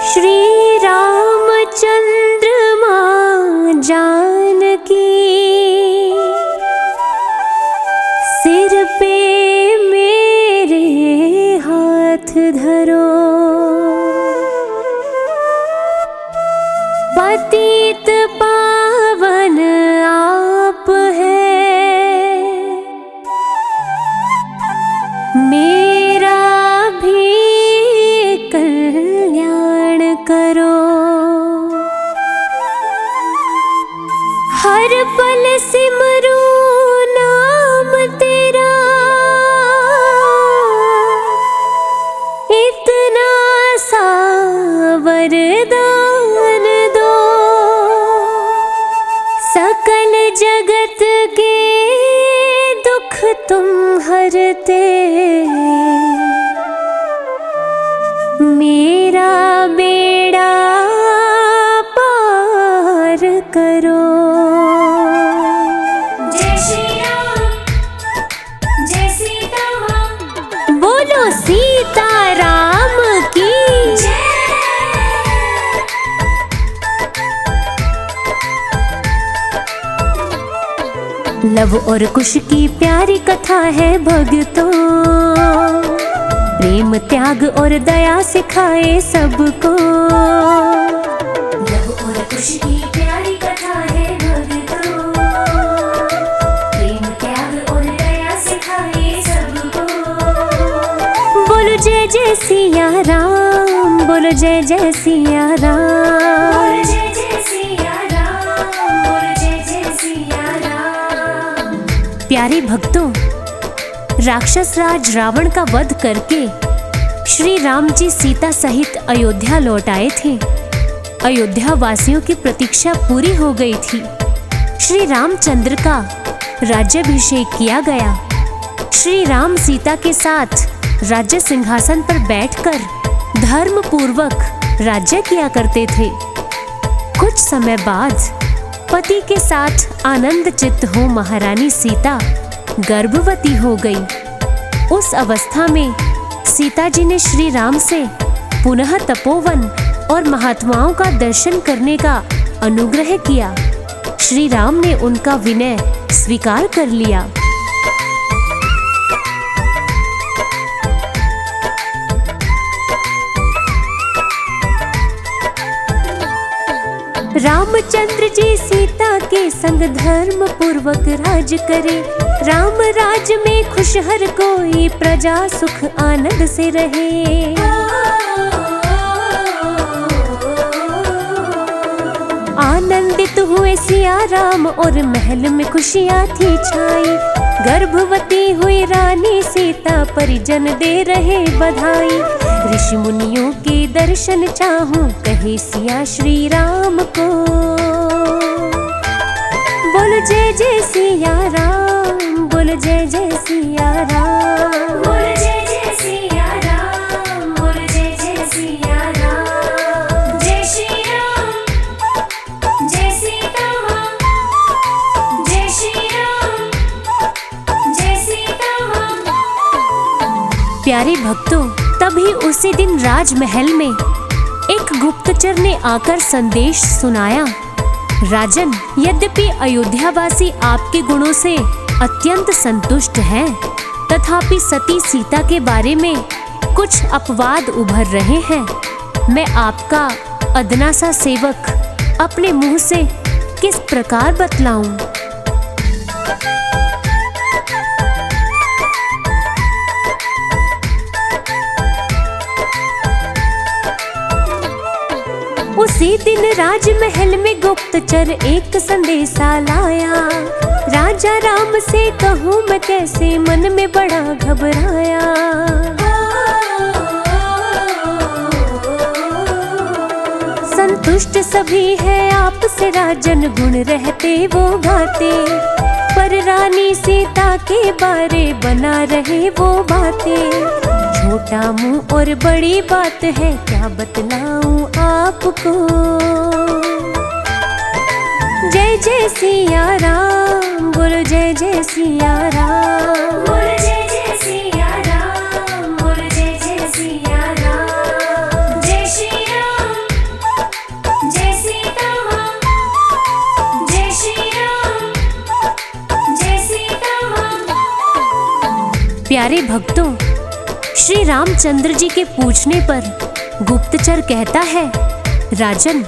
श्री रामचंद्र मां जानकी सिर पे मेरे हाथ धरो। पतित पावन आप है, मेरा भी कल्याण करो। हर पल सिमरू नाम तेरा, इतना सा वरदान दो। सकल जगत के दुख तुम हरते, मेरा बेड़ा पार करो। जय श्री राम, जय सीता मां, बोलो सीता राम की जय। लव और कुश की प्यारी कथा है भक्तों, प्रेम त्याग और दया सिखाए सबको। लव और कुश की प्यारी कथा है भक्तों, प्रेम त्याग और दया सिखाए सबको। बोलो जय जय सिया राम, बोलो जय जय सिया राम। जय जय सिया राम, बोल जय जय सिया राम। प्यारे भक्तों, राक्षस राज रावण का वध करके श्री राम जी सीता सहित अयोध्या लौट आए थे। अयोध्या वासियों की प्रतीक्षा पूरी हो गई थी। श्री रामचंद्र का राज्याभिषेक किया गया। श्री राम सीता के साथ राज्य सिंहासन पर बैठकर धर्म पूर्वक राज्य किया करते थे। कुछ समय बाद पति के साथ आनंद चित्त हो महारानी सीता गर्भवती हो गई। उस अवस्था में सीता जी ने श्री राम से पुनः तपोवन और महात्माओं का दर्शन करने का अनुग्रह किया। श्री राम ने उनका विनय स्वीकार कर लिया। रामचंद्र जी सीता के संग धर्म पूर्वक राज करे। राम राज में खुश हर कोई, प्रजा सुख आनंद से रहे। आनंदित हुए सिया राम और महल में खुशियाँ थी छाई। गर्भवती हुई रानी सीता परिजन दे रहे बधाई। ऋषि मुनियों के दर्शन चाहूं, कहे सिया श्री राम को। बोलो जय जय सिया राम, बोलो जय जय सिया राम। बोल जय जय सिया राम, बोल जय जय सिया राम। जय श्री राम, जय सीता मां, जय श्री राम, जय सीता मां। प्यारे भक्तों, तभी उसी दिन राजमहल में एक गुप्तचर ने आकर संदेश सुनाया। राजन, यद्यपि अयोध्यावासी आपके गुणों से अत्यंत संतुष्ट हैं, तथापि सती सीता के बारे में कुछ अपवाद उभर रहे हैं। मैं आपका अदना सा सेवक अपने मुंह से किस प्रकार बतलाऊं? उसी दिन राजमहल में गुप्तचर एक संदेशा लाया। राजा राम से कहूँ मैं कैसे, मन में बड़ा घबराया। संतुष्ट सभी है आपसे राजन, गुण रहते वो गाते। पर रानी सीता के बारे बना रहे वो बातें। छोटा मुंह और बड़ी बात है, क्या बतलाऊं आपको। जय जय सिया राम, बोलो जय जय सिया राम। बोल जय जय सिया राम, बोल जय जय सिया राम। जय श्री राम, प्यारे भक्तों, श्री रामचंद्र जी के पूछने पर गुप्तचर कहता है, राजन,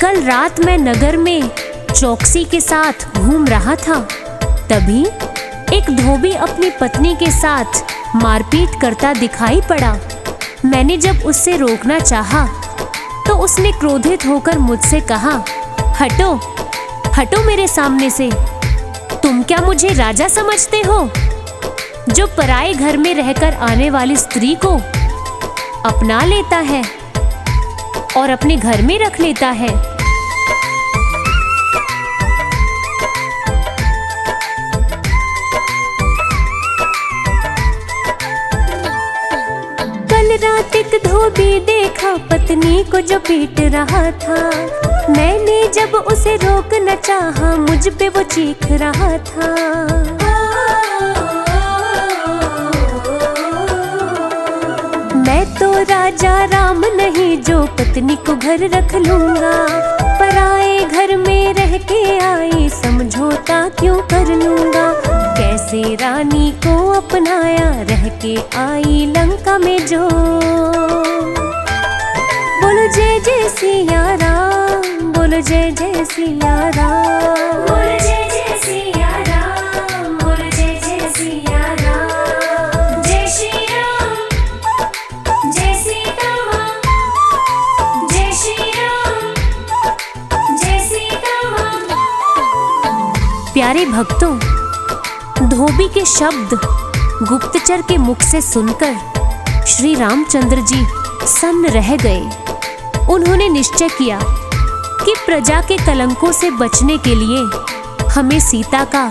कल रात मैं नगर में चौकसी के साथ घूम रहा था, तभी एक धोबी अपनी पत्नी के साथ मारपीट करता दिखाई पड़ा। मैंने जब उससे रोकना चाहा तो उसने क्रोधित होकर मुझसे कहा, हटो हटो मेरे सामने से। तुम क्या मुझे राजा समझते हो, जो पराए घर में रहकर आने वाली स्त्री को अपना लेता है और अपने घर में रख लेता है। कल रात एक धोबी देखा पत्नी को जो पीट रहा था। मैंने जब उसे रोकना चाहा, मुझ पे वो चीख रहा था। मैं तो राजा राम नहीं, जो पत्नी को घर रख लूंगा। पराए घर में रह के आई, समझौता क्यों कर लूंगा। कैसे रानी को अपनाया, रह के आई लंका में जो। बोलो जय जय सिया राम, बोलो जय जय सिया राम, बोलो जय जय सिया राम, बोलो जय जय सिया राम। जय श्री राम, जय सीता माँ, जय श्री राम, जय सीता माँ। प्यारे भक्तों, धोबी के शब्द गुप्तचर के मुख से सुनकर श्री रामचंद्र जी सन्न रह गए। उन्होंने निश्चय किया कि प्रजा के कलंकों से बचने के लिए हमें सीता का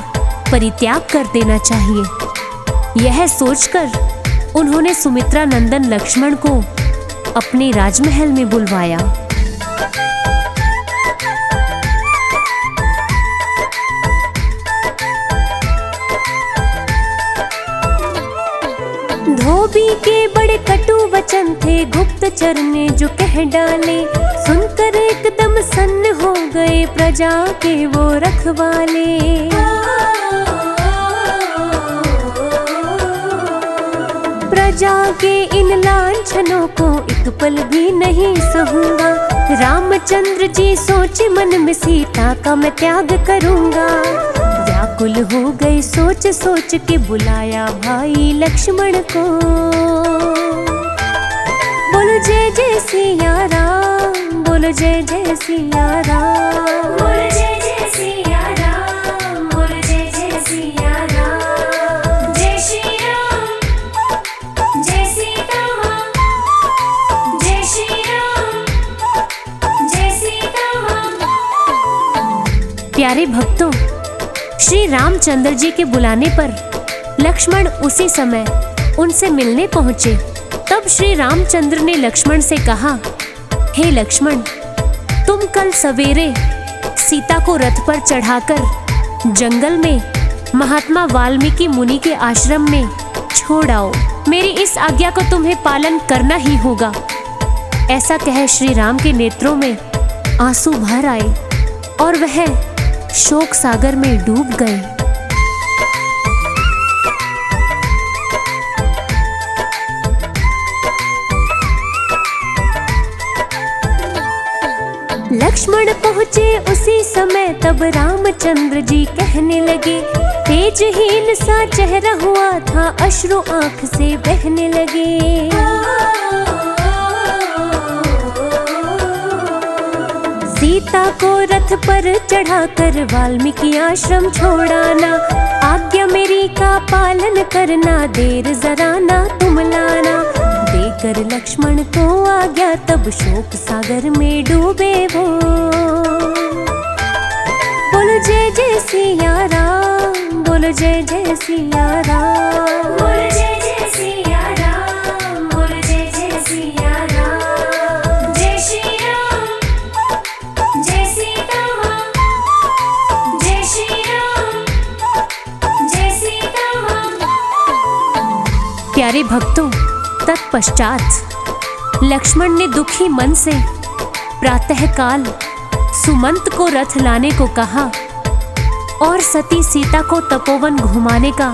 परित्याग कर देना चाहिए। यह सोचकर उन्होंने सुमित्रा नंदन लक्ष्मण को अपने राजमहल में बुलवाया। धोबी के बड़े कटु वचन थे, गुप्तचर ने जो कह डाले। सुनकर एकदम सन्न हो गए प्रजा के वो रखवाले। प्रजा के इन लांछनों को एक पल भी नहीं सहूंगा। रामचंद्र जी सोचे मन में, सीता का मैं त्याग करूंगा। व्याकुल हो गए सोच सोच के, बुलाया भाई लक्ष्मण को। बोलो जय जय सिया राम, बोलो जय जय सिया राम, बोलो जय जय सिया राम, बोलो जय जय सिया राम। जय श्री राम, जय सीता माँ, जय श्री राम, जय सीता माँ। प्यारे भक्तों, श्री रामचंद्र जी के बुलाने पर लक्ष्मण उसी समय उनसे मिलने पहुंचे। तब श्री रामचंद्र ने लक्ष्मण से कहा, हे लक्ष्मण, तुम कल सवेरे सीता को रथ पर चढ़ाकर जंगल में महात्मा वाल्मीकि मुनि के आश्रम में छोड़ आओ। मेरी इस आज्ञा को तुम्हें पालन करना ही होगा। ऐसा कह श्री राम के नेत्रों में आंसू भर आए और वह शोक सागर में डूब गए। लक्ष्मण पहुँचे उसी समय, तब रामचंद्र जी कहने लगे। तेजहीन सा चेहरा हुआ था, अश्रु आंख से बहने लगे। सीता को रथ पर चढ़ाकर वाल्मीकि आश्रम छोड़ाना। आज्ञा मेरी का पालन करना, देर जरा ना तुम लाना। देकर लक्ष्मण को आज्ञा, तब शोक सागर में डूबे वो। बोलो जय जय सिया राम, बोलो जय जय सिया राम, बोलो जय जय सिया राम, बोलो जय जय सिया राम। जय श्री राम, जय सीता माँ, जय श्री राम, जय सीता माँ। प्यारे भक्तों, तत्पश्चात लक्ष्मण ने दुखी मन से प्रातःकाल सुमंत को रथ लाने को कहा और सती सीता को तपोवन घुमाने का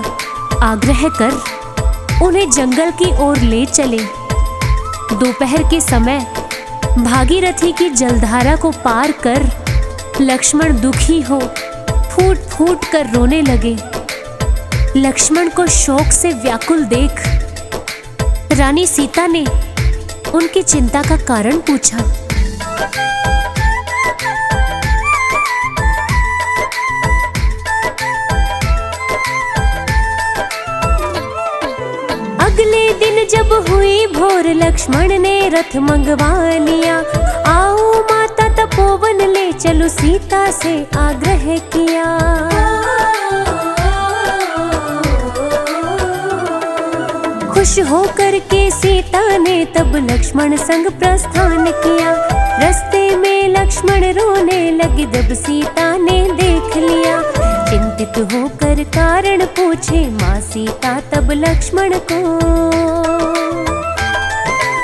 आग्रह कर उन्हें जंगल की ओर ले चले। दोपहर के समय भागीरथी की जलधारा को पार कर लक्ष्मण दुखी हो फूट फूट कर रोने लगे। लक्ष्मण को शोक से व्याकुल देख रानी सीता ने उनकी चिंता का कारण पूछा। अगले दिन जब हुई भोर लक्ष्मण ने रथ मंगवा लिया। आओ माता तपोवन ले चलो सीता से आग्रह किया। खुश होकर के सीता ने तब लक्ष्मण संग प्रस्थान किया। रास्ते में लक्ष्मण रोने लगे जब सीता ने देख लिया। चिंतित होकर कारण पूछे माँ सीता तब लक्ष्मण को।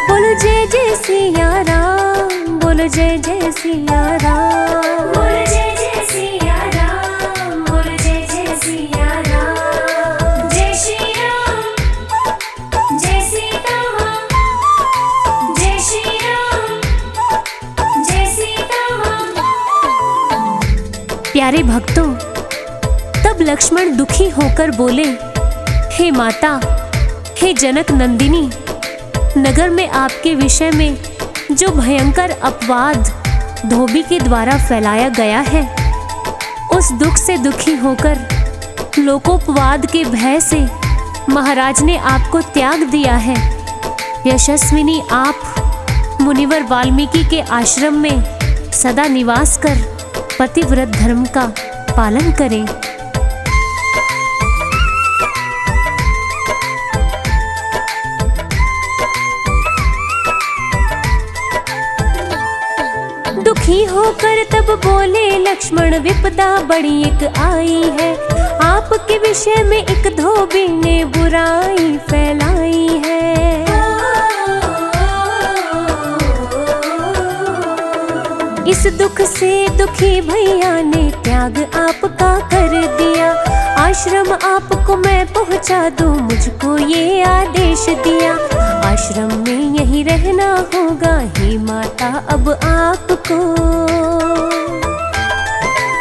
बोलो जय जय सिया राम, बोलो जय जय सिया राम, बोलो जय जय सिया राम, बोलो जय जय सिया राम। जय श्री राम, जय सीता माँ, जय श्री राम, जय सीता माँ। प्यारे भक्तों, तब लक्ष्मण दुखी होकर बोले, हे माता, हे जनक नंदिनी, नगर में आपके विषय में जो भयंकर अपवाद धोबी के द्वारा फैलाया गया है, उस दुख से दुखी होकर लोकोपवाद के भय से महाराज ने आपको त्याग दिया है। यशस्विनी आप मुनिवर वाल्मीकि के आश्रम में सदा निवास कर पतिव्रत धर्म का पालन करें। दुखी होकर तब बोले लक्ष्मण, विपदा बड़ी एक आई है। आपके विषय में एक धोबी ने बुराई फैलाई है। इस दुख से दुखी भैया ने त्याग आपका कर दिया। आश्रम आपको मैं पहुंचा दूं, मुझको ये आदेश दिया। आश्रम में यहीं रहना होगा हे माता अब आपको।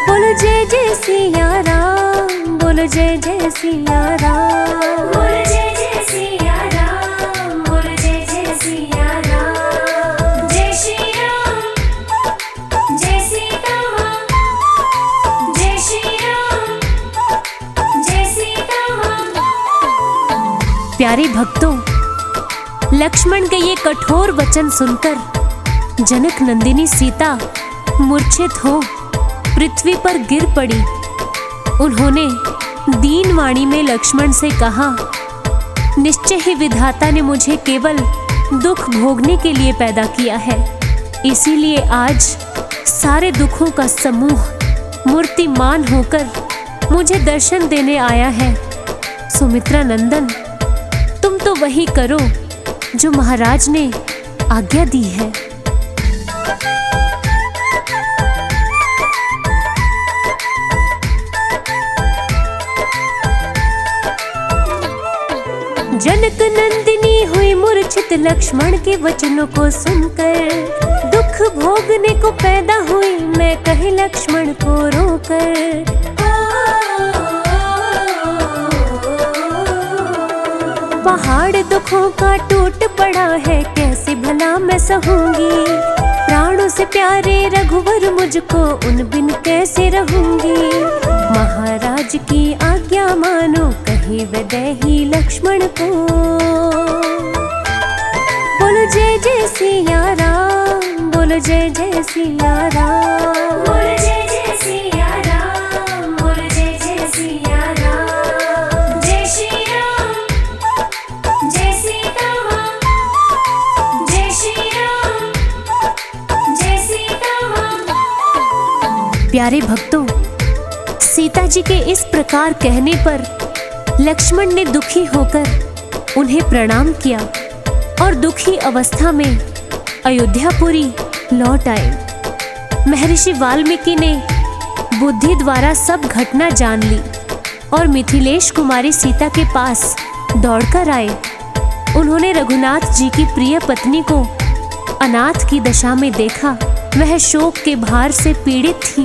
बोलो जय जय सिया राम, बोलो जय जय सिया राम, बोलो जय जय सिया राम, बोलो जय जय सिया राम। जय श्री राम, जय सीता माँ, जय श्री राम, जय सीता माँ। प्यारे भक्तों, लक्ष्मण के ये कठोर वचन सुनकर जनक नंदिनी सीता मूर्छित हो पृथ्वी पर गिर पड़ी। उन्होंने दीन वाणी में लक्ष्मण से कहा, निश्चय ही विधाता ने मुझे केवल दुख भोगने के लिए पैदा किया है, इसीलिए आज सारे दुखों का समूह मूर्तिमान होकर मुझे दर्शन देने आया है। सुमित्रा नंदन, तुम तो वही करो जो महाराज ने आज्ञा दी है। जनक नंदिनी हुई मूर्छित लक्ष्मण के वचनों को सुनकर। दुख भोगने को पैदा हुई मैं कहे लक्ष्मण को रोकर। पहाड़ दुखों का टूट पड़ा है, कैसे भला मैं सहूंगी। प्राणों से प्यारे रघुवर मुझको, उन बिन कैसे रहूंगी। महाराज की आज्ञा मानो कहे वैदेही लक्ष्मण को। बोलो जय जय सिया राम, बोलो जय जय सिया राम, बोलो जय जय सिया राम, बोलो जय जय सिया राम। जय श्री राम, जय सीता माँ, जय श्री राम, जय सीता माँ। प्यारे भक्तों, सीता जी के इस प्रकार कहने पर लक्ष्मण ने दुखी होकर उन्हें प्रणाम किया और दुखी अवस्था में अयोध्यापुरी लौट आए। महर्षि वाल्मीकि ने बुद्धि द्वारा सब घटना जान ली और मिथिलेश कुमारी सीता के पास दौड़कर आए। उन्होंने रघुनाथ जी की प्रिय पत्नी को अनाथ की दशा में देखा। वह शोक के भार से पीड़ित थी।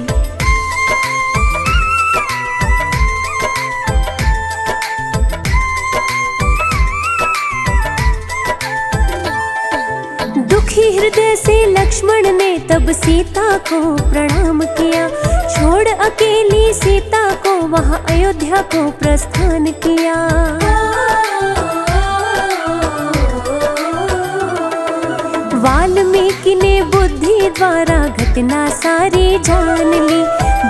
दुखी हृदय से लक्ष्मण ने तब सीता को प्रणाम किया। छोड़ अकेली सीता को वहां अयोध्या को प्रस्थान किया। वाल्मीकि ने बुद्धि द्वारा घटना सारी जान ली।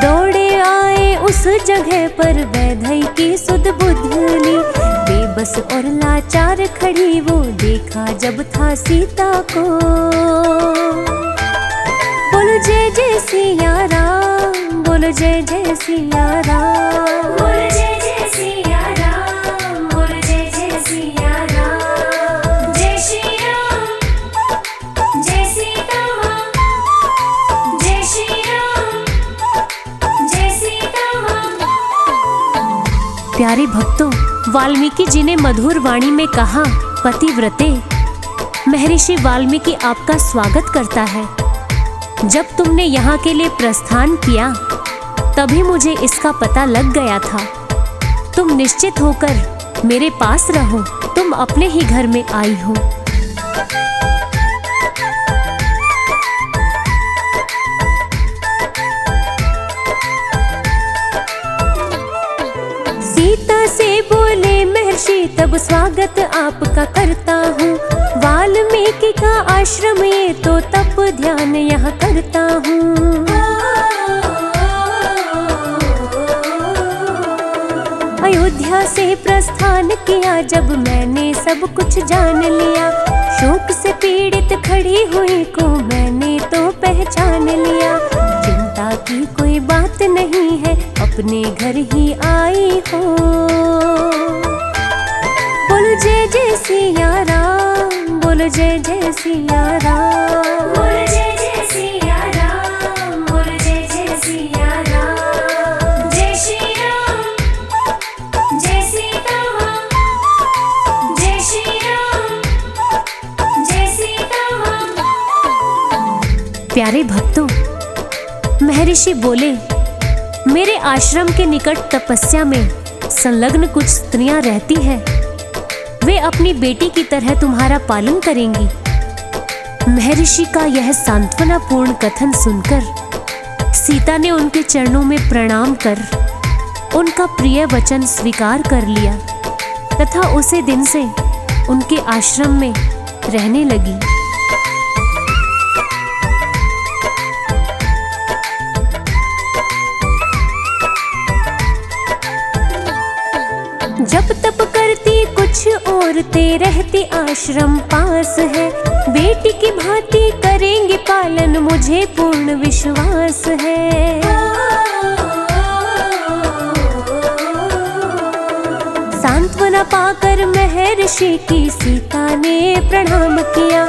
दौड़े आए उस जगह पर वैधई की सुध बुद्ध ली। बेबस और लाचार खड़ी वो देखा जब था सीता को। बोलो जय जय सिया राम, बोलो जय जय सिया राम, बोल जय जय सिया राम, बोल जय जय सिया राम। जय श्री राम, जय सीता माँ, जय श्री राम, जय सीता माँ। प्यारे भक्तों, वाल्मीकि जी ने मधुर वाणी में कहा, पतिव्रते, महर्षि वाल्मीकि आपका स्वागत करता है। जब तुमने यहाँ के लिए प्रस्थान किया तभी मुझे इसका पता लग गया था। तुम निश्चित होकर मेरे पास रहो, तुम अपने ही घर में आई हो। सीता से बोले महर्षि तब स्वागत आपका करता हूँ। वाल्मीकि का आश्रम ये तो तप ध्यान यहाँ करता हूँ। अयोध्या से प्रस्थान किया जब मैंने सब कुछ जान लिया। शोक से पीड़ित खड़ी हुई को मैंने तो पहचान लिया। चिंता की कोई बात नहीं है, अपने घर ही आई हो। बोलो जय जय सिया राम, बोलो जय जय सिया राम, बोल जय जय सिया राम, बोल जय जय सिया राम। जय श्री राम, जय सीता माँ, जय श्री राम, जय सीता माँ। प्यारे भक्तों, महर्षि बोले, मेरे आश्रम के निकट तपस्या में संलग्न कुछ स्त्रियां रहती हैं। वे अपनी बेटी की तरह तुम्हारा पालन करेंगी। महर्षि का यह सांत्वनापूर्ण कथन सुनकर सीता ने उनके चरणों में प्रणाम कर उनका प्रिय वचन स्वीकार कर लिया तथा उसी दिन से उनके आश्रम में रहने लगी। जब तप करती कुछ औरतें रहती आश्रम पास है। बेटी की भांति करेंगे पालन मुझे पूर्ण विश्वास है। सांत्वना पाकर महर्षि की सीता ने प्रणाम किया।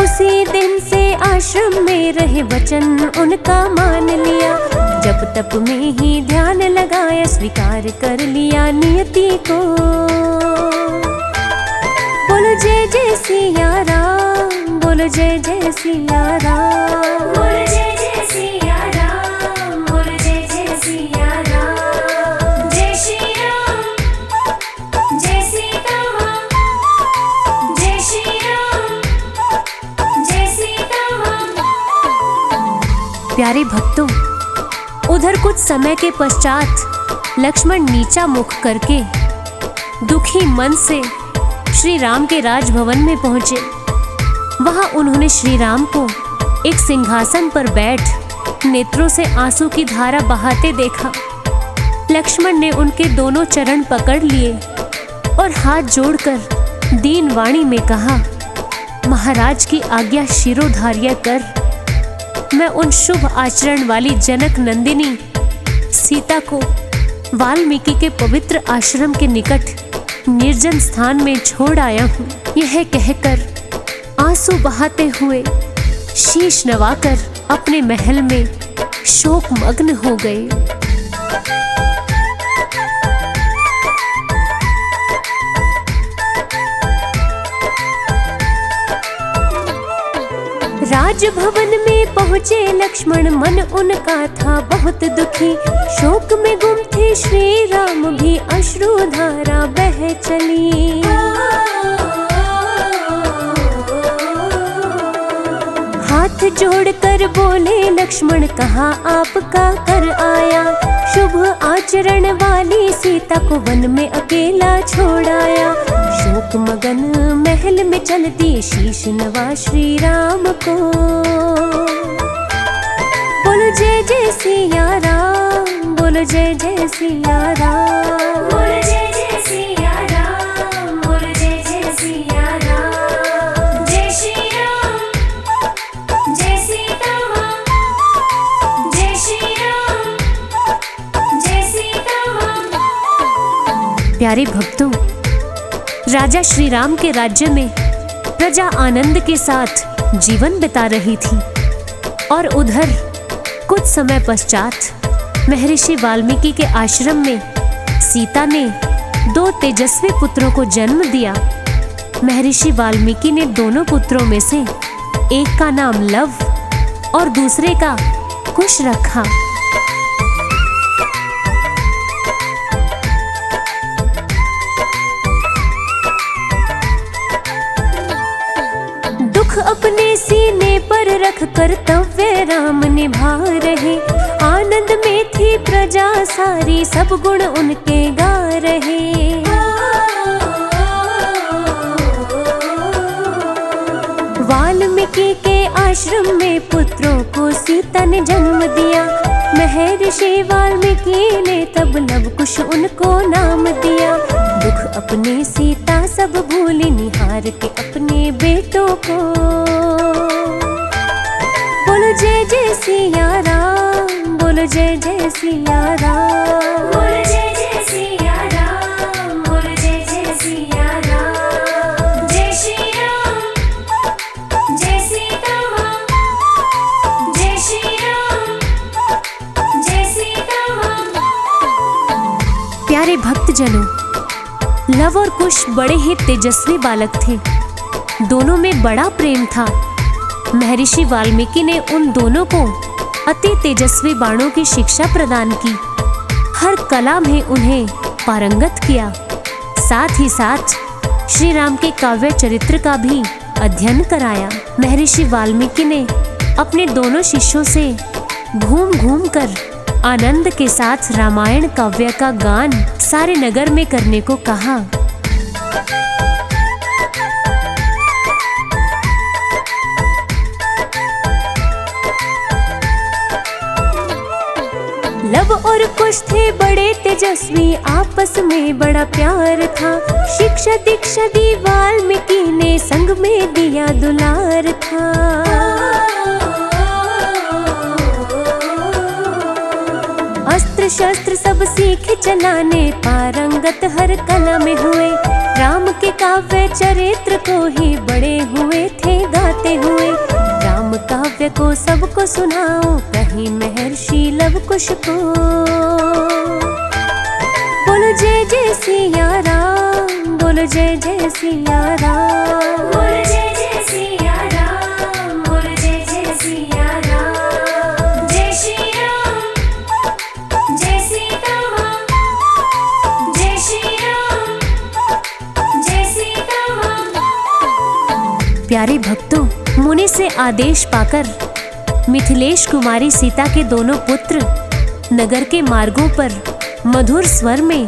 उसी दिन से आश्रम में रहे वचन उनका मान लिया। जब तप में ही ध्यान लगाया स्वीकार कर लिया नियति को। बोलो जय जय सिया राम, बोलो जय जय सिया राम, बोल जय जय सिया राम, बोल जय जय सिया राम। जय श्री राम, जय सीता माँ, जय श्री राम, जय सीता माँ। प्यारे भक्तों, उधर कुछ समय के पश्चात लक्ष्मण नीचा मुख करके दुखी मन से श्री राम के राजभवन में पहुंचे। वहां उन्होंने श्री राम को एक सिंहासन पर बैठ नेत्रों से आंसू की धारा बहाते देखा। लक्ष्मण ने उनके दोनों चरण पकड़ लिए और हाथ जोड़कर दीन वाणी में कहा, महाराज की आज्ञा शिरोधार्य कर। मैं उन शुभ आचरण वाली जनक नंदिनी सीता को वाल्मीकि के पवित्र आश्रम के निकट निर्जन स्थान में छोड़ आया हूँ। यह कहकर आंसू बहाते हुए शीश नवाकर अपने महल में शोक मग्न हो गए। राजभवन में पहुँचे लक्ष्मण, मन उनका था बहुत दुखी। शोक में गुम थे श्री राम भी, अश्रुधारा बह चली। हाथ जोड़कर बोले लक्ष्मण, कहाँ आपका कर आया। शुभ आचरण वाली सीता को वन में अकेला छोड़ाया। शोक मगन महल में चलती, शीश नवा श्री राम को। बोलो जय जय सिया राम, बोलो जय जय सिया राम। बोल जय जय सिया राम, बोल जय जय सिया राम। जय श्री राम, जय सीता माँ, जय श्री राम, जय सीता माँ। प्यारे भक्तों, राजा श्री राम के राज्य में प्रजा आनंद के साथ जीवन बिता रही थी और उधर कुछ समय पश्चात महर्षि वाल्मीकि के आश्रम में सीता ने 2 तेजस्वी पुत्रों को जन्म दिया। महर्षि वाल्मीकि ने दोनों पुत्रों में से एक का नाम लव और दूसरे का कुश रखा। अपने सीने पर रख कर्तव्य राम निभा रहे। आनंद में थी प्रजा सारी, सब गुण उनके गा रहे। वाल्मीकि के आश्रम में पुत्रों को सीता ने जन्म दिया। महर्षि वाल्मीकि ने तब लव कुश उनको नाम दिया। दुख अपने सीता सब भूली, निहार के अपने बेटों को। बोलो जय जय सिया राम, बोलो जय जय सिया राम। बोल जय जय सिया राम, बोल जय जय सिया राम। जय श्री राम, जय सीता माँ, जय श्री राम, जय सीता माँ। प्यारे भक्तजनों, लव और कुश बड़े ही तेजस्वी बालक थे। दोनों में बड़ा प्रेम था। महर्षि वाल्मीकि ने उन दोनों को अति तेजस्वी बाणों की शिक्षा प्रदान की। हर कला में उन्हें पारंगत किया। साथ ही साथ श्री राम के काव्य चरित्र का भी अध्ययन कराया। महर्षि वाल्मीकि ने अपने दोनों शिष्यों से घूम घूम कर आनंद के साथ रामायण काव्य का गान सारे नगर में करने को कहा। लव और कुश थे बड़े तेजस्वी, आपस में बड़ा प्यार था। शिक्षा दीक्षा दी वाल्मीकि ने, संग में दिया दुलार था। अस्त्र शस्त्र सब सीख चलाने, पारंगत हर कला में हुए। राम के काव्य चरित्र को ही बड़े हुए थे गाते हुए। राम काव्य को सबको सुनाओ, कहीं महर्षि लव कुश को। बोलो जय जय सिया राम, बोलो जय जय सिया राम। बोल जय जय सिया राम, बोल जय जय सिया राम। जय श्री राम, जय सीता माँ, जय श्री राम, जय सीता माँ। प्यारे भक्तों, मुनि से आदेश पाकर मिथिलेश कुमारी सीता के दोनों पुत्र नगर के मार्गों पर मधुर स्वर में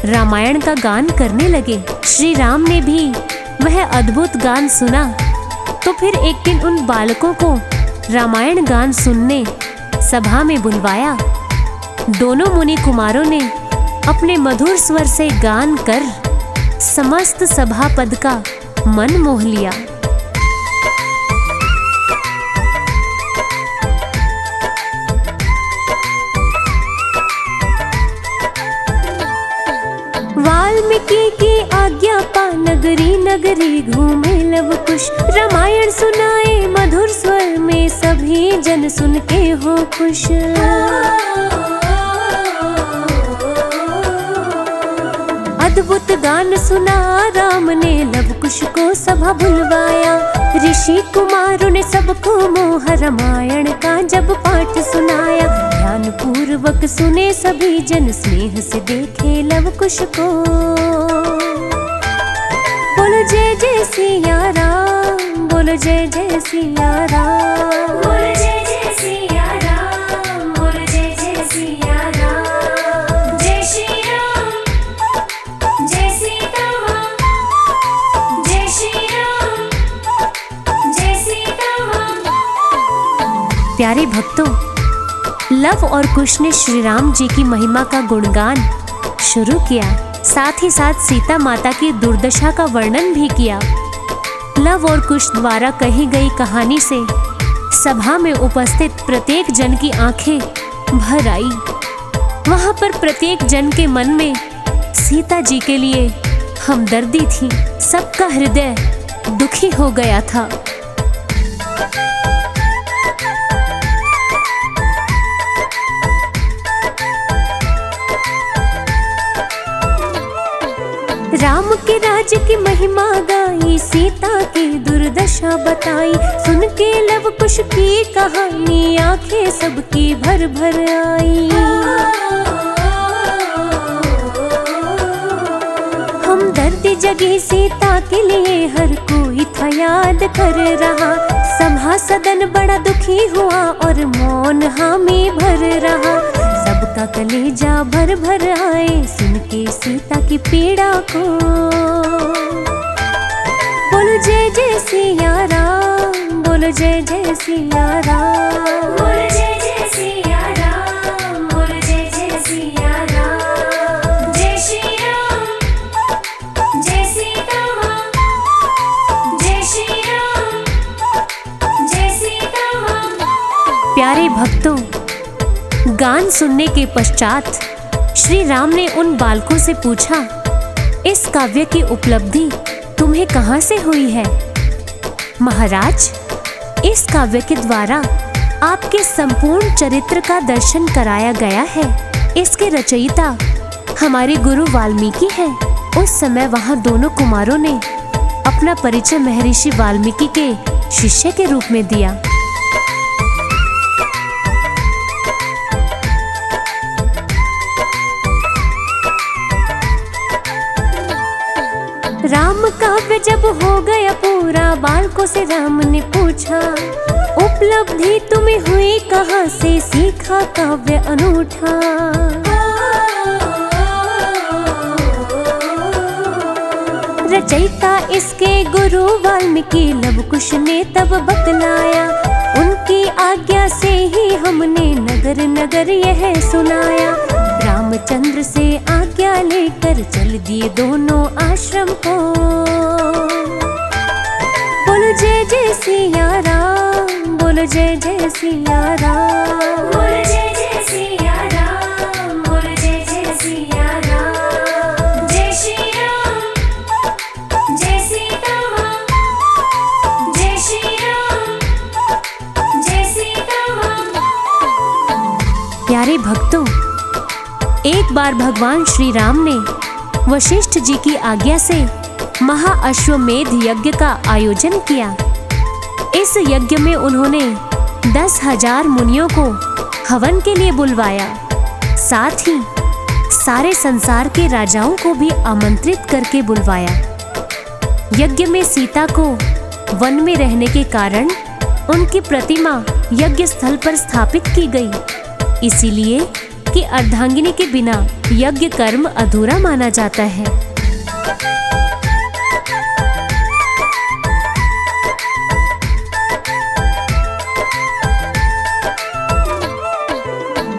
रामायण का गान करने लगे। श्री राम ने भी वह अद्भुत गान सुना तो फिर एक दिन उन बालकों को रामायण गान सुनने सभा में बुलवाया। दोनों मुनि कुमारों ने अपने मधुर स्वर से गान कर समस्त सभापद का मन मोह लिया। वाल्मीकि की आज्ञा पा नगरी नगरी घूमे लव कुश। रामायण सुनाए मधुर स्वर में, सभी जन सुन के हो खुश। अद्भुत गान सुना राम ने, लव कुश को सभा बुलवाया। ऋषि कुमारों ने सबको मोह रामायण का जब पाठ सुनाया। ध्यान पूर्वक सुने सभी जन, स्नेह से देखे लव कुश को। बोलो जय जय सिया राम, बोलो जय जय सिया राम। बोल जय जय सिया राम, बोल जय जय सिया राम। जय श्री राम, जय सीता माँ, जय श्री राम, जय सीता माँ। प्यारे भक्तों, लव और कुश ने श्री राम जी की महिमा का गुणगान शुरू किया। साथ ही साथ सीता माता की दुर्दशा का वर्णन भी किया। लव और कुश द्वारा कही गई कहानी से सभा में उपस्थित प्रत्येक जन की आंखें भर आई। वहां पर प्रत्येक जन के मन में सीता जी के लिए हमदर्दी थी। सबका हृदय दुखी हो गया था। राम के राज्य की महिमा गाई, सीता की दुर्दशा बताई। सुन के लव कुश की कहानी, आंखें सबकी भर भर आई। हमदर्दी जगी सीता के लिए, हर कोई था याद कर रहा। सभा सदन बड़ा दुखी हुआ और मौन हामी भर रहा। सबका कलेजा भर भर आए, सुन के सीता की पीड़ा को। बोलो जय जय सिया राम, बोलो जय जय सिया राम। बोल जय जय सिया राम, बोल जय जय सिया राम। जय श्री राम, जय सीता माँ, जय श्री राम, जय सीता माँ। प्यारे भक्तों, गान सुनने के पश्चात श्री राम ने उन बालकों से पूछा, इस काव्य की उपलब्धि तुम्हें कहाँ से हुई है? महाराज, इस काव्य के द्वारा आपके संपूर्ण चरित्र का दर्शन कराया गया है। इसके रचयिता हमारे गुरु वाल्मीकि हैं। उस समय वहाँ दोनों कुमारों ने अपना परिचय महर्षि वाल्मीकि के शिष्य के रूप में दिया। राम काव्य जब हो गया पूरा, बालकों से राम ने पूछा, उपलब्धि तुम्हें हुई कहाँ से, सीखा काव्य अनूठा। रचयिता इसके गुरु वाल्मीकि, लव कुश ने तब बतलाया। उनकी आज्ञा से ही हमने नगर नगर यह सुनाया। रामचंद्र से आज्ञा लेकर चल दिए दोनों आश्रम को। बोलो जय जय सिया राम, बोलो जय जय सिया राम। बोल जय जय सिया राम, बोल जय जय सिया राम। जय श्री राम, जय सीता माँ, जय श्री राम, जय सीता माँ। प्यारे भक्तों, एक बार भगवान श्री राम ने वशिष्ठ जी की आज्ञा से महाअश्वमेध यज्ञ का आयोजन किया। इस यज्ञ में उन्होंने 10,000 मुनियों को हवन के लिए बुलवाया। साथ ही सारे संसार के राजाओं को भी आमंत्रित करके बुलवाया। यज्ञ में सीता को वन में रहने के कारण उनकी प्रतिमा यज्ञ स्थल पर स्थापित की गई। इसीलिए कि अर्धांगिनी के बिना यज्ञ कर्म अधूरा माना जाता है।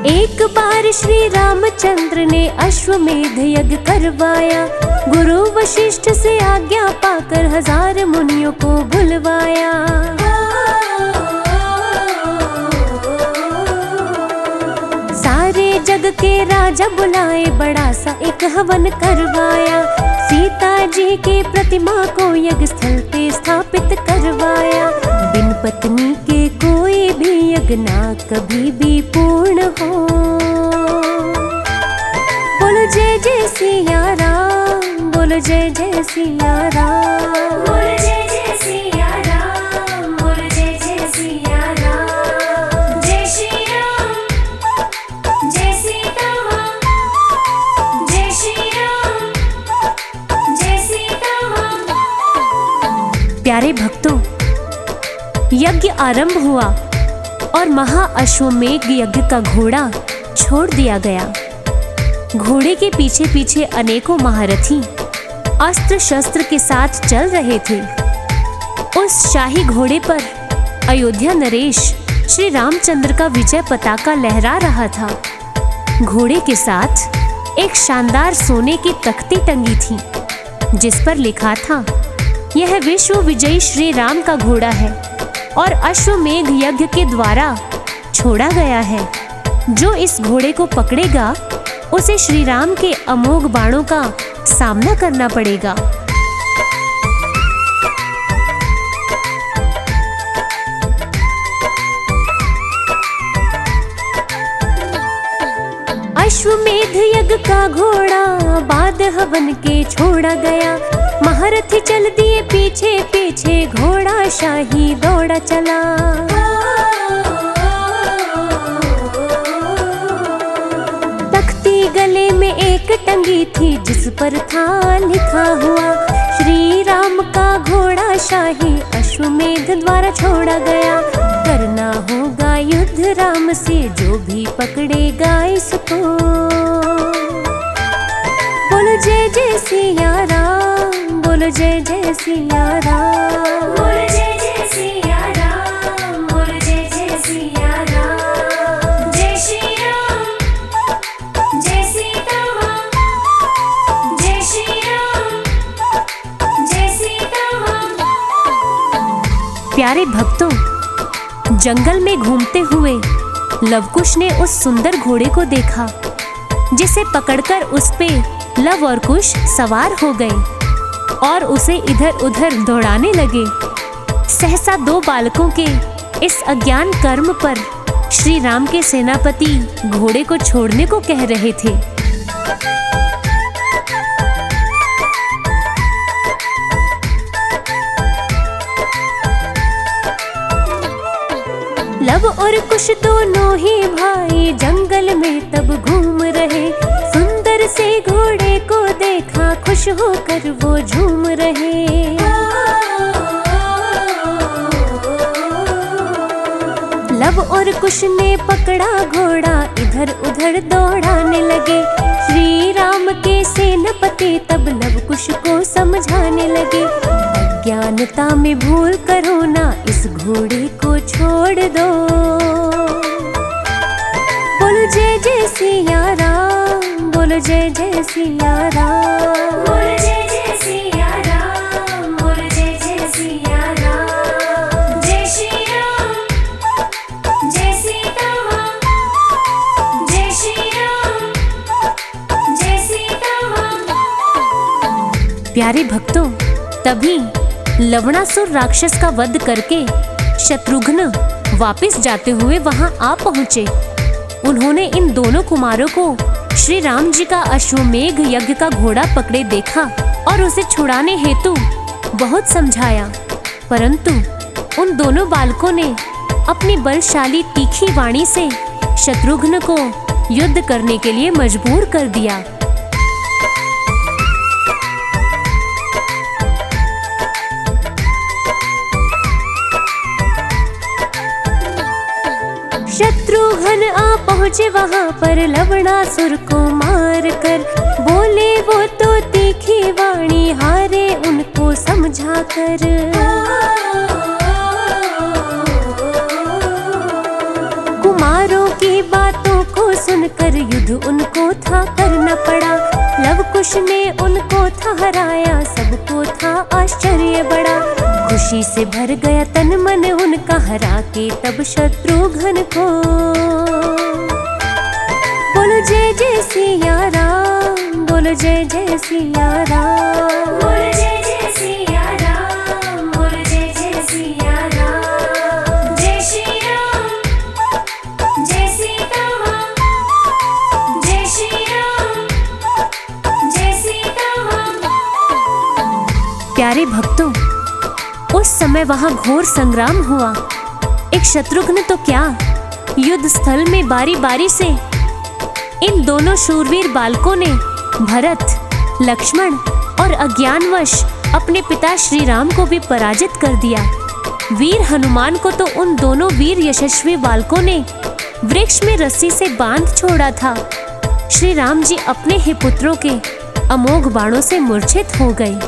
एक बार श्री रामचंद्र ने अश्वमेध यज्ञ करवाया। गुरु वशिष्ठ से आज्ञा पाकर 1000 मुनियों को बुलवाया। सारे जग के राजा बुलाए, बड़ा सा एक हवन करवाया। सीता जी की प्रतिमा को यज्ञ स्थल पे स्थापित करवाया। बिन पत्नी के कोई भी यज्ञ ना कभी भी पूर्ण हो। बोलो जय जय सिया राम, बोलो जय जय सिया राम। बोल जय जय सिया राम, बोल जय जय सिया राम। जय श्री राम, जय सीता माँ, जय श्री राम, जय सीता माँ। प्यारे भक्तों, यज्ञ आरंभ हुआ और महाअश्वमेघ यज्ञ का घोड़ा छोड़ दिया गया। घोड़े के पीछे पीछे अनेकों महारथी अस्त्र शस्त्र के साथ चल रहे थे। उस शाही घोड़े पर अयोध्या नरेश श्री रामचंद्र का विजय पताका लहरा रहा था। घोड़े के साथ एक शानदार सोने की तख्ती टंगी थी, जिस पर लिखा था, यह विश्व विजयी श्री राम का घोड़ा है और अश्वमेघ यज्ञ के द्वारा छोड़ा गया है। जो इस घोड़े को पकड़ेगा उसे श्री राम के अमोघ बाणों का सामना करना पड़ेगा। अश्वमेध यज्ञ का घोड़ा बाद हवन के छोड़ा गया। महारथी चल दिए पीछे पीछे, घोड़ा शाही दौड़ा चला। तख्ती गले में एक टंगी थी, जिस पर था लिखा हुआ, श्री राम का घोड़ा शाही अश्वमेध द्वारा छोड़ा गया। करना होगा युद्ध राम से, जो भी पकड़ेगा इसको। बोलो जय जय सिया राम, बोलो जय जय सिया राम। बोल जय जय सिया राम, बोल जय जय सिया राम। जय श्री राम, जय सीता माँ, जय श्री राम, जय सीता माँ। प्यारे भक्तों, जंगल में घूमते हुए लवकुश ने उस सुंदर घोड़े को देखा, जिसे पकड़कर उस पे लव और कुश सवार हो गए और उसे इधर उधर दौड़ाने लगे। सहसा दो बालकों के इस अज्ञान कर्म पर श्री राम के सेनापति घोड़े को छोड़ने को कह रहे थे। लव और कुश दोनों ही भाई जंगल में तब घूम रहे। सुंदर से घोड़े को देखा, खुश होकर वो झूम रहे। लव और कुश ने पकड़ा घोड़ा, इधर उधर दौड़ाने लगे। श्री राम के सेनापति तब लव कुश को समझाने लगे, अज्ञानता में भूल करो ना, इस घोड़े को छोड़ दो। बोलो जय जय सिया राम, बोलो जय जय सिया राम। बोल जय जय सिया राम, बोल जय जय सिया राम। जय श्री राम, जय सीता माँ, जय श्री राम, जय सीता माँ। प्यारे भक्तों, तभी लवणासुर राक्षस का वध करके शत्रुघ्न वापस जाते हुए वहां आ पहुंचे। उन्होंने इन दोनों कुमारों को श्री राम जी का अश्वमेघ यज्ञ का घोड़ा पकड़े देखा और उसे छुड़ाने हेतु बहुत समझाया, परंतु उन दोनों बालकों ने अपनी बलशाली तीखी वाणी से शत्रुघ्न को युद्ध करने के लिए मजबूर कर दिया। शत्रुघ्न आ पहुँचे वहाँ पर लवणासुर को मार कर। बोले वो तो तीखी वाणी, हारे उनको समझा कर। कुमारों की बातों को सुनकर युद्ध उनको था करना पड़ा। लव कुश ने उनको था हराया, सबको था आश्चर्य बड़ा। खुशी से भर गया तन मन उनका, हरा के तब शत्रुघ्न को। बोलो जय जय सिया राम, बोलो जय जय सिया राम। बोल जय जय सिया राम, बोल जय जय सिया राम। जय श्री राम, जय सीता माँ, जय श्री राम, उस समय वहां घोर संग्राम हुआ। एक शत्रुघ्न तो क्या, युद्ध स्थल में बारी बारी से इन दोनों शूरवीर बालकों ने भरत, लक्ष्मण और अज्ञानवश अपने पिता श्री राम को भी पराजित कर दिया। वीर हनुमान को तो उन दोनों वीर यशस्वी बालकों ने वृक्ष में रस्सी से बांध छोड़ा था। श्री राम जी अपने ही पुत्रों के अमोघ बाणों से मूर्छित हो गए।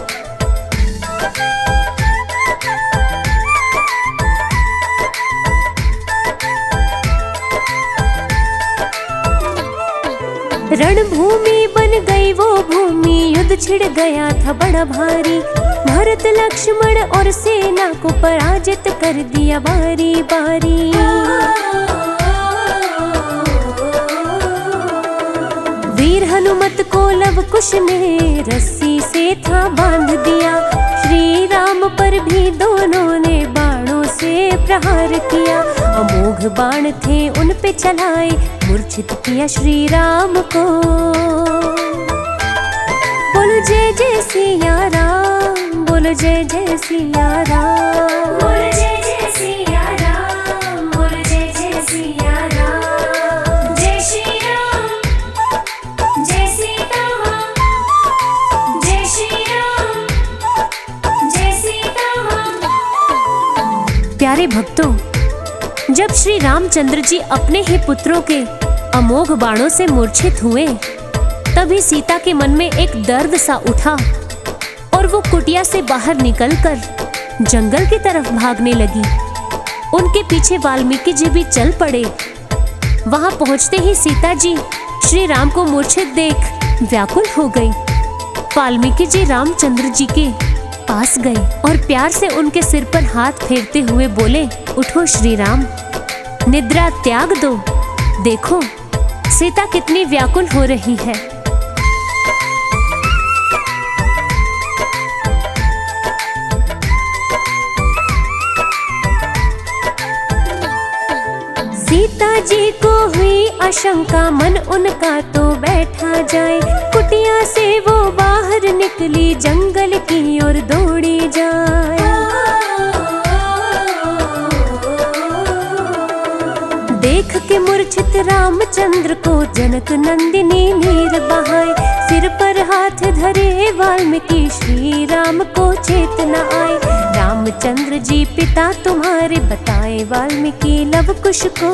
रणभूमि बन गई वो भूमि, युद्ध छिड़ गया था बड़ा भारी। भरत, लक्ष्मण और सेना को पराजित कर दिया बारी बारी। वीर हनुमत को लव कुश ने रस्सी से था बांध दिया। श्री राम पर भी दोनों ने बाणों से प्रहार किया। अमोघ बाण थे उन पे चलाए, मूर्छित किया श्री राम को। बोलो जय जय सिया राम, बोलो जय जय सिया राम, बोलो जय जय सिया राम, बोलो जय जय सिया राम। जय श्री राम, जय सीता माँ, जय श्री राम, जय सीता माँ। प्यारे भक्तों, जब श्री रामचंद्र जी अपने ही पुत्रों के अमोघ बाणों से मूर्छित हुए, तभी सीता के मन में एक दर्द सा उठा और वो कुटिया से बाहर निकलकर जंगल की तरफ भागने लगी। उनके पीछे वाल्मीकि जी भी चल पड़े। वहां पहुंचते ही सीता जी श्री राम को मूर्छित देख व्याकुल हो गई। वाल्मीकि जी रामचंद्र जी के पास गए और प्यार से उनके सिर पर हाथ फेरते हुए बोले, उठो श्री राम, निद्रा त्याग दो। देखो सीता कितनी व्याकुल हो रही है। सीता जी को हुई आशंका, मन उनका तो बैठा जाए। कुटिया से वो बाहर निकली, जंगल की ओर दौड़ी जाए। देख के मूर्छित रामचंद्र को जनक नंदिनी नीर बहाए। सिर पर हाथ धरे वाल्मीकि, श्री राम को चेतना आए। रामचंद्र जी पिता तुम्हारे, बताए वाल्मीकि लव कुश को।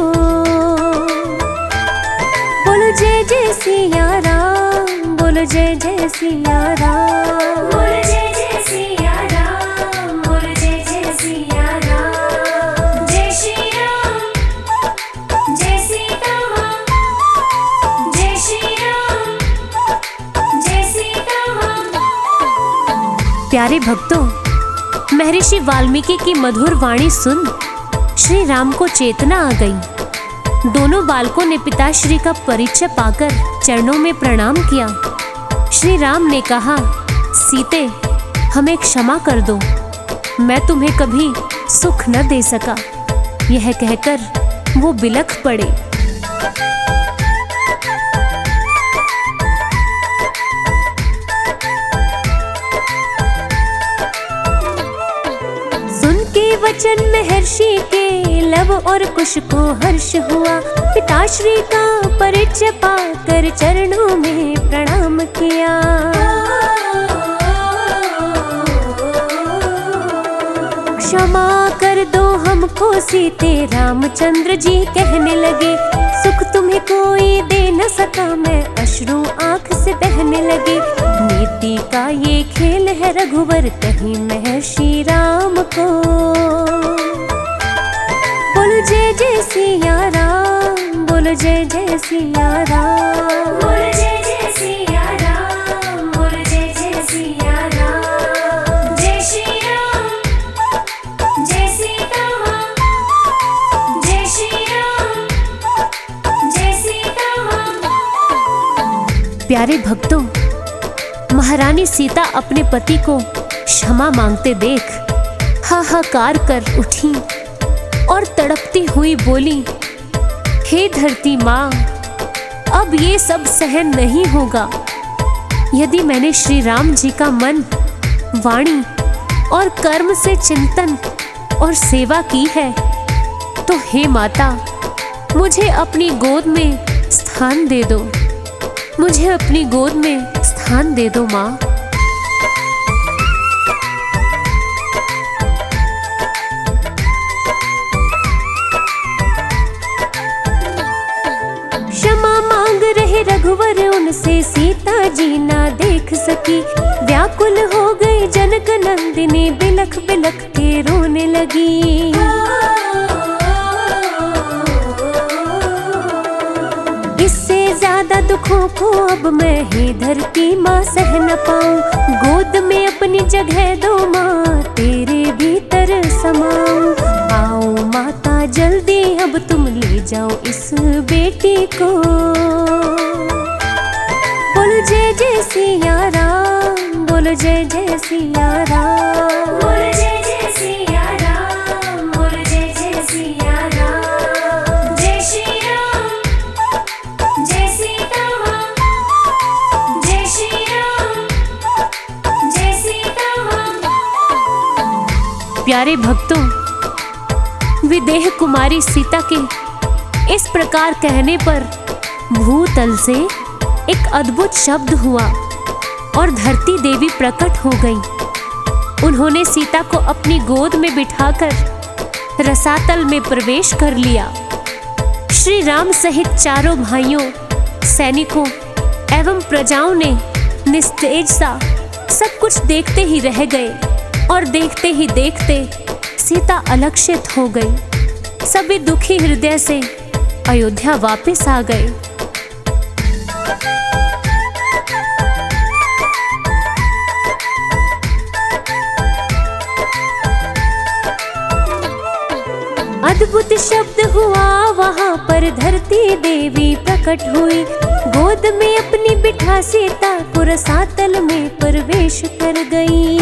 बोलो जय जय सिया राम, बोलो जय जय सिया राम, बोलो जय जय सिया राम, बोलो जय जय सिया राम। जय श्री राम, जय सीता माँ, जय श्री राम, जय सीता माँ। प्यारे भक्तों, महर्षि वाल्मीकि की मधुर वाणी सुन श्री राम को चेतना आ गई। दोनों बालकों ने पिताश्री का परिचय पाकर चरणों में प्रणाम किया। श्री राम ने कहा, सीते हमें क्षमा कर दो, मैं तुम्हें कभी सुख न दे सका। यह कहकर वो बिलख पड़े। वचन महर्षि के लव और कुश को हर्ष हुआ। पिताश्री का परिचय पाकर चरणों में प्रणाम किया। क्षमा कर दो हमको सीते, रामचंद्र जी कहने लगे। सुख तुम्हें कोई दे न सका, मैं अश्रु आंख से बहने लगे। नीति का ये खेल है रघुवर, कहीं महर्षि राम को। बोलो जय जय सिया राम, बोलो जय जय सिया राम, बोलो जय जय सिया राम, बोलो जय जय सिया राम। जय श्री राम, जय सीता माँ, जय श्री राम, जय सीता माँ। प्यारे भक्तों, महारानी सीता अपने पति को क्षमा मांगते देख हाहाकार कर उठी और तड़पती हुई बोली, हे धरती माँ, अब ये सब सहन नहीं होगा। यदि मैंने श्री राम जी का मन, वाणी और कर्म से चिंतन और सेवा की है, तो हे माता, मुझे अपनी गोद में स्थान दे दो, मुझे अपनी गोद में स्थान दे दो माँ। क्षमा मांग रहे रघुवर, उनसे सीता जी ना देख सकी। व्याकुल हो गई जनक नंदिनी, बिलख बिलख के रोने लगी। इससे ज्यादा दुखों को अब मैं ही धरती माँ सह न पाऊं। गोद में अपनी जगह दो माँ, तेरे भीतर समाऊं। आओ माता जल्दी, अब तुम ले जाओ इस बेटी को। बोलो जय जय सिया राम, बोलो जय जय सिया राम। बोलो जय जय सिया राम, बोलो जय जय सिया राम। जय श्री राम, जय सीता माँ। जय श्री राम, जय सीता माँ। प्यारे भक्तों, विदेह कुमारी सीता के इस प्रकार कहने पर भूतल से एक अद्भुत शब्द हुआ और धरती देवी प्रकट हो गई। उन्होंने सीता को अपनी गोद में बिठाकर रसातल में प्रवेश कर लिया। श्री राम सहित चारों भाइयों, सैनिकों एवं प्रजाओं ने निस्तेज सा सब कुछ देखते ही रह गए और देखते ही देखते सीता अलक्षित हो गई। सभी दुखी हृदय से अयोध्या वापस आ गए। अद्भुत शब्द हुआ वहां पर, धरती देवी प्रकट हुई। गोद में अपनी बिठा सीता को रसातल में प्रवेश कर गई।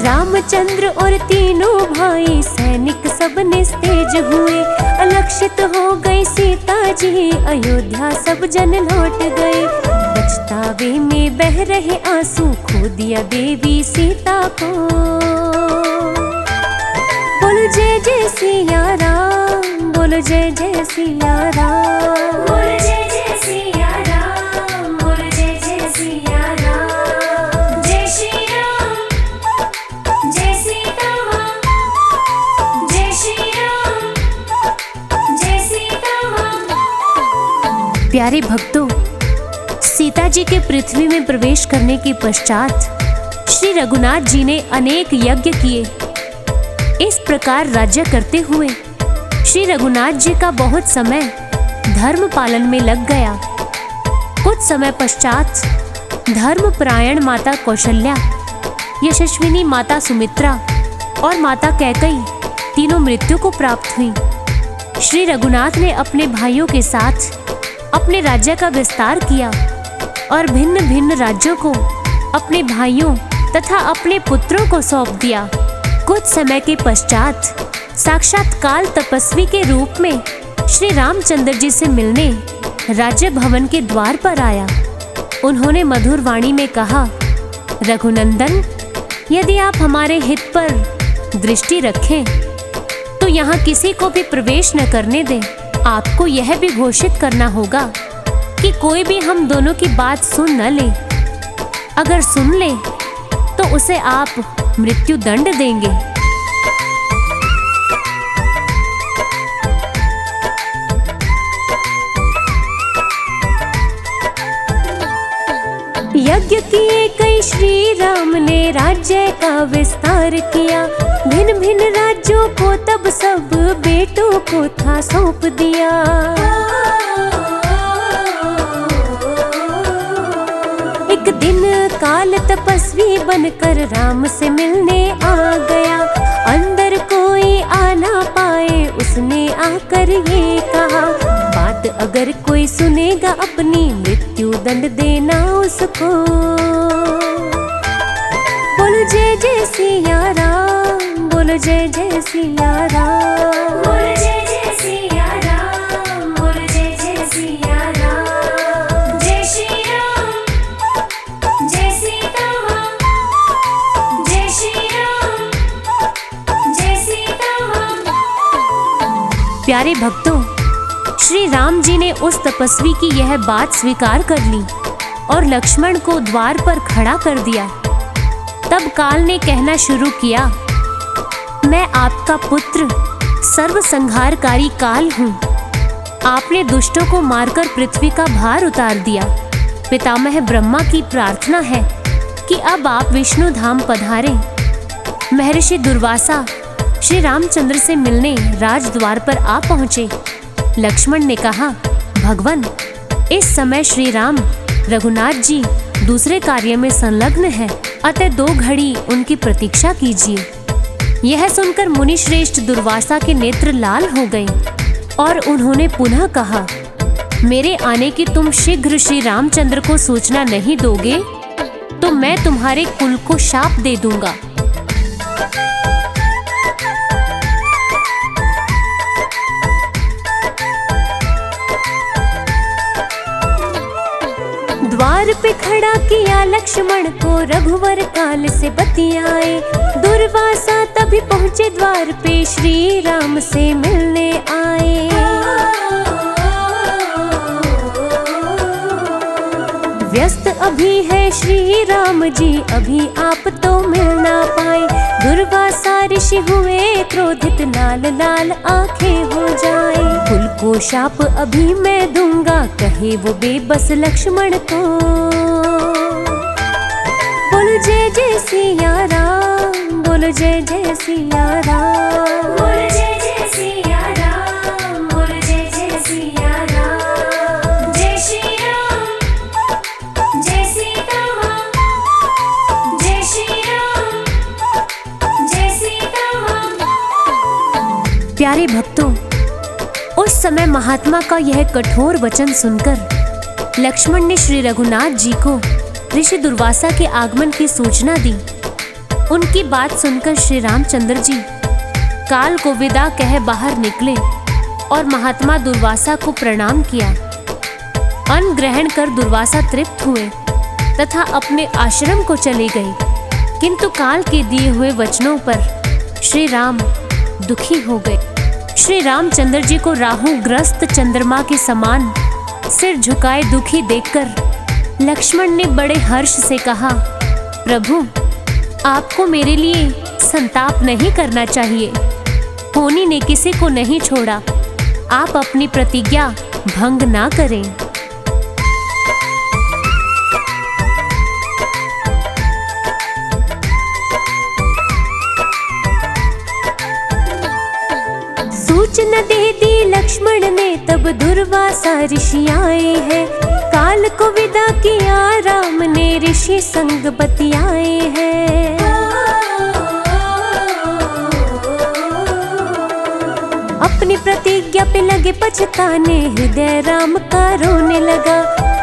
रामचंद्र और तीनों भाई सैनिक सब निस्तेज हुए। अलक्षित हो गई सीता जी, अयोध्या सब जन लौट गए। पछतावे में बह रहे आंसू, खो दिया देवी सीता को। बोलो जय जय सिया राम, बोलो जय जय सिया राम। बोलो जय जय सिया राम, बोलो जय जय सिया राम। जय श्री राम, जय सीता माँ। जय श्री राम, जय सीता माँ। प्यारे भक्तों, सीता जी के पृथ्वी में प्रवेश करने के पश्चात श्री रघुनाथ जी ने अनेक यज्ञ किए। इस प्रकार राज्य करते हुए श्री रघुनाथ जी का बहुत समय धर्म पालन में लग गया। कुछ समय पश्चात धर्मपरायण माता कौशल्या, यशस्विनी माता सुमित्रा और माता कैकेयी तीनों मृत्यु को प्राप्त हुई। श्री रघुनाथ ने अपने भाइयों के साथ अपने राज्य का विस्तार किया और भिन्न भिन्न राज्यों को अपने भाइयों तथा अपने पुत्रों को सौंप दिया। कुछ समय के पश्चात साक्षात काल तपस्वी के रूप में श्री रामचंद्र जी से मिलने राज्य भवन के द्वार पर आया। उन्होंने मधुर वाणी में कहा, रघुनंदन, यदि आप हमारे हित पर दृष्टि रखें तो यहाँ किसी को भी प्रवेश न करने दें। आपको यह भी घोषित करना होगा कि कोई भी हम दोनों की बात सुन न ले। अगर सुन ले तो उसे आप मृत्यु दंड देंगे। यज्ञ किए कई श्री राम ने, राज्य का विस्तार किया। भिन्न भिन्न राज्यों को तब सब बेटों को था सौंप दिया। एक दिन काल तपस्वी बनकर राम से मिलने आ गया। अंदर कोई आ ना पाए, उसने आकर ये कहा, बात अगर कोई सुनेगा अपनी, मृत्यु दंड देना उसको। बोलो जय जय सिया राम, बोलो जय जय सिया राम। बोलो जय जय सिया राम, बोलो जय जय सिया राम। जय श्री राम, प्यारे भक्तों, श्री राम जी ने उस तपस्वी की यह बात स्वीकार कर ली और लक्ष्मण को द्वार पर खड़ा कर दिया। तब काल ने कहना शुरू किया, मैं आपका पुत्र सर्व संहारकारी काल हूँ। आपने दुष्टों को मारकर पृथ्वी का भार उतार दिया। पितामह ब्रह्मा की प्रार्थना है कि अब आप विष्णु धाम पधारें। महर्षि दुर्वासा श्री रामचंद्र से मिलने राजद्वार पर आ पहुंचे। लक्ष्मण ने कहा, भगवान, इस समय श्री राम रघुनाथ जी दूसरे कार्य में संलग्न है, अतः 2 घड़ी उनकी प्रतीक्षा कीजिए। यह सुनकर मुनि श्रेष्ठ दुर्वासा के नेत्र लाल हो गए और उन्होंने पुनः कहा, मेरे आने की तुम शीघ्र श्री रामचंद्र को सूचना नहीं दोगे तो मैं तुम्हारे कुल को शाप दे दूंगा। द्वार पे खड़ा किया लक्ष्मण को रघुवर काल से बतियाए। दुर्वासा तभी पहुँचे द्वार पे श्री राम से मिलने आए। व्यस्त अभी है श्री राम जी, अभी आप तो मिल ना पाए। दुर्वासा ऋषि हुए क्रोधित, लाल लाल आंखें हो जाए। कुल को शाप अभी मैं दूंगा, कहे वो बेबस लक्ष्मण को। बोलो जय जय सिया राम, बोलो जय जय सिया राम, बोल जय जय सिया राम, बोल जय जय सिया राम। जय श्री राम, जय सीता माँ, जय श्री राम, जय सीता माँ। प्यारे भक्तों, उस समय महात्मा का यह कठोर वचन सुनकर लक्ष्मण ने श्री रघुनाथ जी को ऋषि दुर्वासा के आगमन की सूचना दी। उनकी बात सुनकर श्री रामचंद्र जी काल को विदा कह बाहर निकले और महात्मा दुर्वासा को प्रणाम किया। अन्न ग्रहण कर दुर्वासा तृप्त हुए तथा अपने आश्रम को चले गए। किंतु काल के दिए हुए वचनों पर श्री राम दुखी हो गए। श्री रामचंद्र जी को राहु ग्रस्त चंद्रमा के समान सिर झुकाए दुखी देखकर लक्ष्मण ने बड़े हर्ष से कहा, प्रभु, आपको मेरे लिए संताप नहीं करना चाहिए। होनी ने किसी को नहीं छोड़ा, आप अपनी प्रतिज्ञा भंग ना करें। सूचना दे दी लक्ष्मण ने, तब दुर्वासा ऋषि आए हैं। काल को विदा किया राम ने, ऋषि संग बतियाए हैं। अपनी प्रतिज्ञा पे लगे पछताने, हृदय राम का रोने लगा।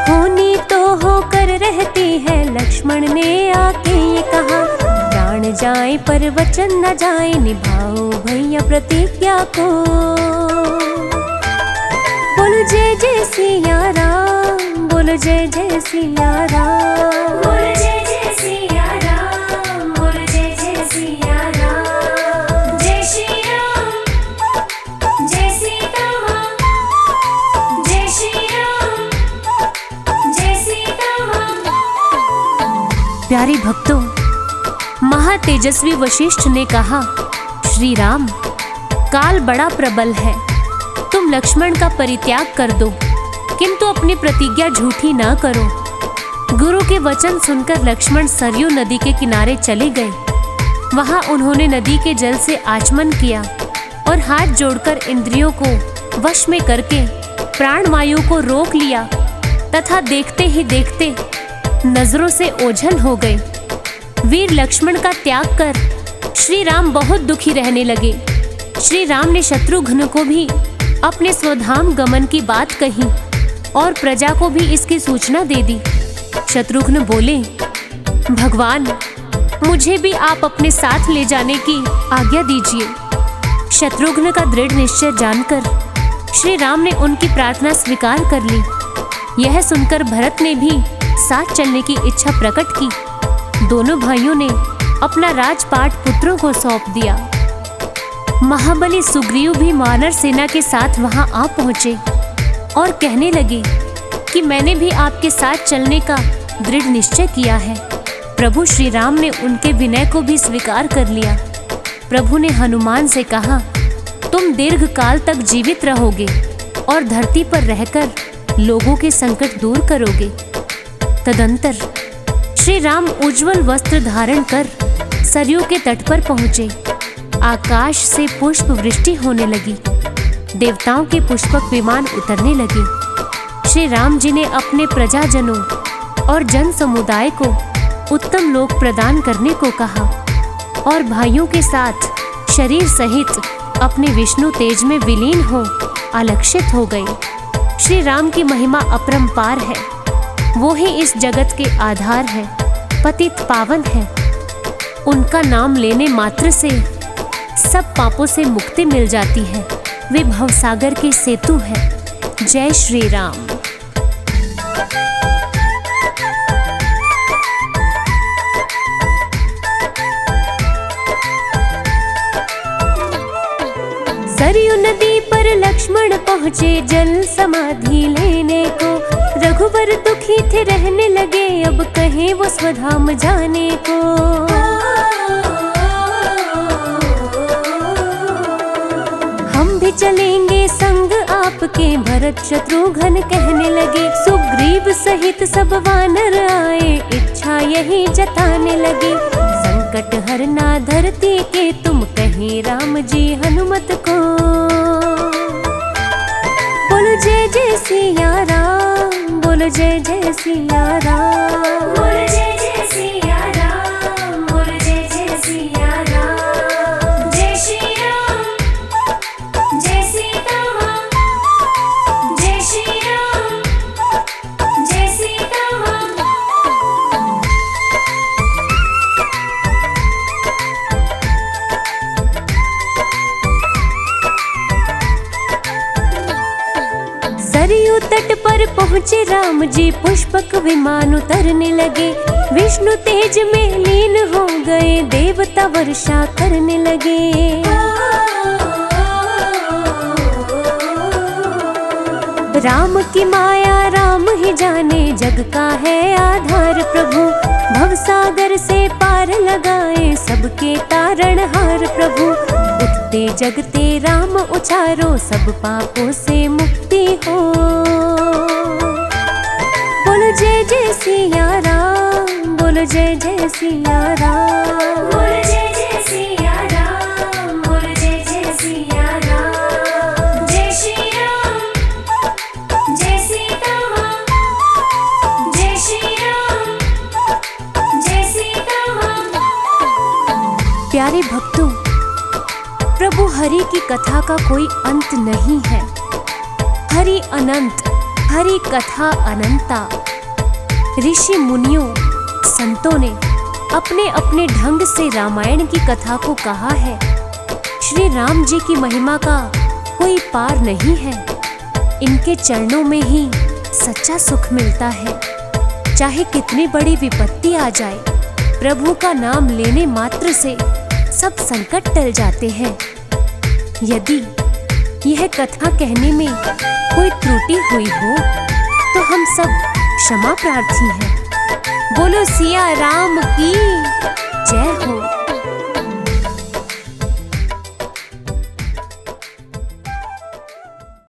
होनी तो होकर रहती है, लक्ष्मण ने आके ये कहा। प्राण जाए पर वचन न जाए, निभाओ भैया प्रतिज्ञा को। बोलो जय जय सिया राम, बोलो जय जय सिया राम, बोल जय जय सिया राम, बोल जय जय सिया राम। जय श्री राम, जय सीता माँ, जय श्री राम, जय सीता माँ। प्यारे भक्तों, महातेजस्वी वशिष्ठ ने कहा, श्री राम, काल बड़ा प्रबल है, तुम लक्ष्मण का परित्याग कर दो, किंतु अपनी प्रतिज्ञा झूठी ना करो। गुरु के वचन सुनकर लक्ष्मण सरयू नदी के किनारे चले गए। वहां उन्होंने नदी के जल से आचमन किया और हाथ जोड़कर इंद्रियों को वश में करके प्राण वायु को रोक लिया तथा देखते ही देखते नजरों से ओझल हो गए। वीर लक्ष्मण का त्याग कर श्री राम बहुत दुखी रहने लगे। श्री राम ने शत्रुघ्न को भी अपने स्वधाम गमन की बात कही और प्रजा को भी इसकी सूचना दे दी। शत्रुघ्न बोले, भगवान, मुझे भी आप अपने साथ ले जाने की आज्ञा दीजिए। शत्रुघ्न का दृढ़ निश्चय जानकर श्री राम ने उनकी प्रार्थना स्वीकार कर ली। यह सुनकर भरत ने भी साथ चलने की इच्छा प्रकट की। दोनों भाइयों ने अपना राजपाट पुत्रों को सौंप दिया। महाबली सुग्रीव भी वानर सेना के साथ वहां आ पहुंचे और कहने लगे कि मैंने भी आपके साथ चलने का दृढ़ निश्चय किया है। प्रभु श्री राम ने उनके विनय को भी स्वीकार कर लिया। प्रभु ने हनुमान से कहा, तुम दीर्घ काल तक जीवित रहोगे और धरती पर रहकर लोगों के संकट दूर करोगे। तदंतर श्री राम उज्जवल वस्त्र धारण कर सरयू के तट पर पहुंचे। आकाश से पुष्प वृष्टि होने लगी। देवताओं के पुष्पक विमान उतरने लगे। श्री राम जी ने अपने प्रजाजनों और जन समुदाय को उत्तम लोक प्रदान करने को कहा और भाइयों के साथ शरीर सहित अपने विष्णु तेज में विलीन हो आलक्षित हो गए। श्री राम की महिमा अपरंपार है। वो ही इस जगत के आधार है, पतित पावन है। उनका नाम लेने मात्र से सब पापों से मुक्ति मिल जाती है। वे भवसागर के सेतु है। जय श्री राम। सरयू नदी पर लक्ष्मण पहुँचे जल समाधि लेने को। रघुवर दुखी थे रहने लगे, अब कहे वो स्वधाम जाने को। हम भी चलेंगे संग आपके, भरत शत्रुघ्न कहने लगे। सुग्रीव सहित सब वानर आए, इच्छा यही जताने लगे। संकट हरना धरती के, तुम कहे राम जी हनुमत को। बोलो जय जय सिया राम, बोलो जय जय सिया राम। बोलो जय जय सिया राम, बोलो जय जय सिया राम। जय श्री राम, जय सीता माँ, जय श्री राम, जय सीता माँ। सरयू तट पर पहुँचे राम जी, पुष्पक विमान उतरने लगे। विष्णु तेज में लीन हो गए, देवता वर्षा करने लगे। राम की माया राम ही जाने, जग का है आधार प्रभु। भवसागर से पार लगाए, सबके तारणहार प्रभु। उठते जगते राम उचारो, सब पापों से मुक्ति हो। बोलो जय जय सिया राम, बोलो जय जय सिया राम। बोलो जय जय सिया राम, बोलो जय जय सिया राम। जय श्री राम, जय सीता माँ, जय श्री राम, जय सीता माँ। प्यारे भक्तों, प्रभु हरि की कथा का कोई अंत नहीं है। हरि अनंत, हरि कथा अनंता। ऋषि मुनियों संतों ने अपने अपने ढंग से रामायण की कथा को कहा है। श्री राम जी की महिमा का कोई पार नहीं है। इनके चरणों में ही सच्चा सुख मिलता है। चाहे कितनी बड़ी विपत्ति आ जाए, प्रभु का नाम लेने मात्र से सब संकट टल जाते हैं। यदि यह कथा कहने में कोई त्रुटि हुई हो तो हम सब क्षमा प्रार्थी हैं। बोलो सिया राम की जय हो।